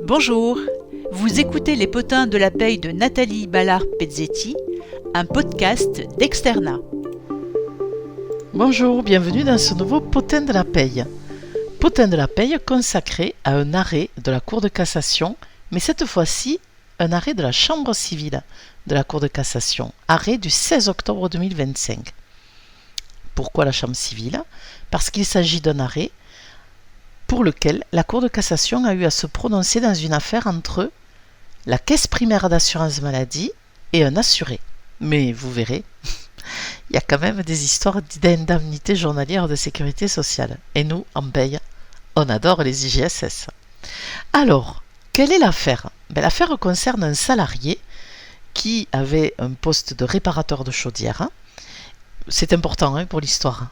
Bonjour, vous écoutez Les Potins de la Paye de Nathalie Ballard-Pezzetti, un podcast d'Externa. Bonjour, bienvenue dans ce nouveau Potin de la Paye. Potin de la Paye consacré à un arrêt de la Cour de cassation, mais cette fois-ci un arrêt de la Chambre civile de la Cour de cassation, arrêt du 16 octobre 2025. Pourquoi la Chambre civile ? Parce qu'il s'agit d'un arrêt pour lequel la Cour de cassation a eu à se prononcer dans une affaire entre la Caisse primaire d'assurance maladie et un assuré. Mais vous verrez, il y a quand même des histoires d'indemnité journalière de sécurité sociale. Et nous, en paye, on adore les IGSS. Alors, quelle est l'affaire ? L'affaire concerne un salarié qui avait un poste de réparateur de chaudière. C'est important pour l'histoire.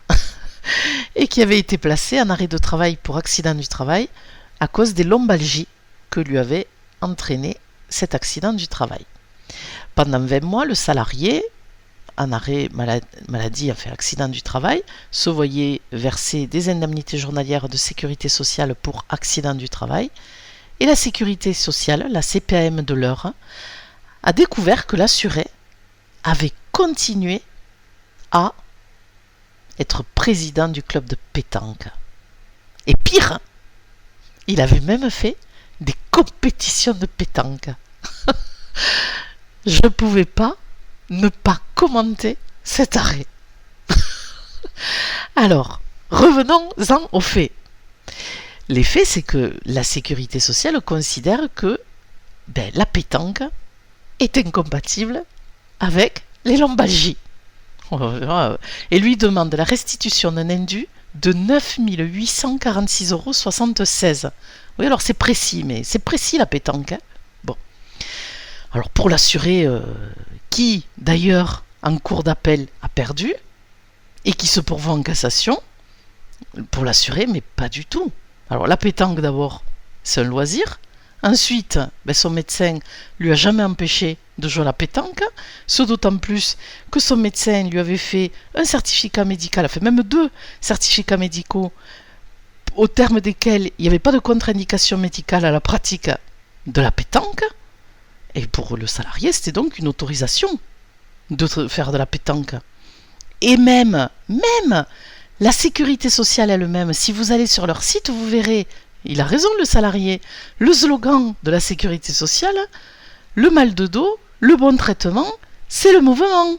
Et qui avait été placé en arrêt de travail pour accident du travail à cause des lombalgies que lui avait entraîné cet accident du travail. Pendant 20 mois, le salarié, en arrêt maladie, accident du travail, se voyait verser des indemnités journalières de sécurité sociale pour accident du travail, et la sécurité sociale, la CPAM de l'heure, a découvert que l'assuré avait continué à être président du club de pétanque. Et pire, il avait même fait des compétitions de pétanque. Je ne pouvais pas ne pas commenter cet arrêt. Alors, revenons-en aux faits. Les faits, c'est que la sécurité sociale considère que la pétanque est incompatible avec les lombalgies. Et lui demande la restitution d'un indu de 9 846,76 €. Oui, alors c'est précis, mais c'est précis la pétanque. Bon. Alors pour l'assuré, qui d'ailleurs en cour d'appel a perdu, et qui se pourvoit en cassation, pour l'assuré, mais pas du tout. Alors la pétanque d'abord, c'est un loisir. Ensuite, son médecin lui a jamais empêché de jouer à la pétanque, ce d'autant plus que son médecin lui avait fait un certificat médical, même 2 certificats médicaux, au terme desquels il n'y avait pas de contre-indication médicale à la pratique de la pétanque. Et pour le salarié, c'était donc une autorisation de faire de la pétanque. Et même la sécurité sociale elle-même, si vous allez sur leur site, vous verrez, il a raison le salarié, le slogan de la sécurité sociale, le mal de dos, le bon traitement, c'est le mouvement.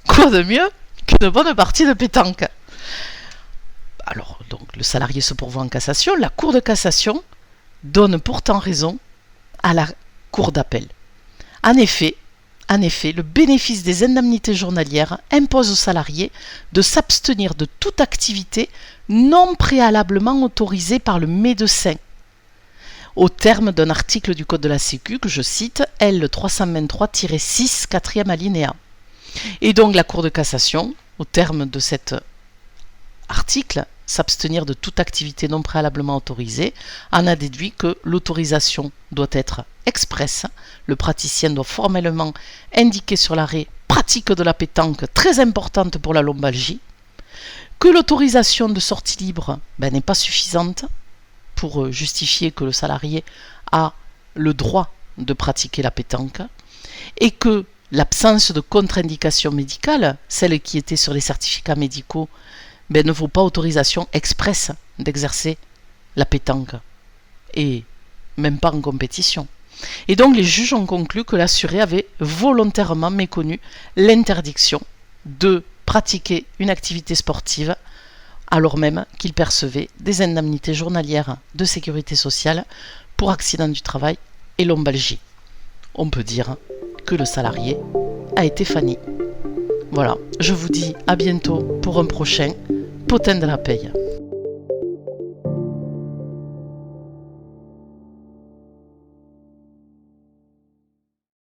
Quoi de mieux qu'une bonne partie de pétanque ? Alors, donc, le salarié se pourvoit en cassation, la Cour de cassation donne pourtant raison à la Cour d'appel. En effet, le bénéfice des indemnités journalières impose au salarié de s'abstenir de toute activité non préalablement autorisée par le médecin, au terme d'un article du Code de la Sécu que je cite, L323-6, 4e alinéa. Et donc la Cour de cassation, au terme de cet article, s'abstenir de toute activité non préalablement autorisée, en a déduit que l'autorisation doit être expresse, le praticien doit formellement indiquer sur l'arrêt pratique de la pétanque très importante pour la lombalgie, que l'autorisation de sortie libre n'est pas suffisante pour justifier que le salarié a le droit de pratiquer la pétanque, et que l'absence de contre-indication médicale, celle qui était sur les certificats médicaux, ne vaut pas autorisation expresse d'exercer la pétanque, et même pas en compétition. Et donc les juges ont conclu que l'assuré avait volontairement méconnu l'interdiction de pratiquer une activité sportive alors même qu'il percevait des indemnités journalières de sécurité sociale pour accident du travail et lombalgie. On peut dire que le salarié a été fanny. Voilà, je vous dis à bientôt pour un prochain Potin de la Paye.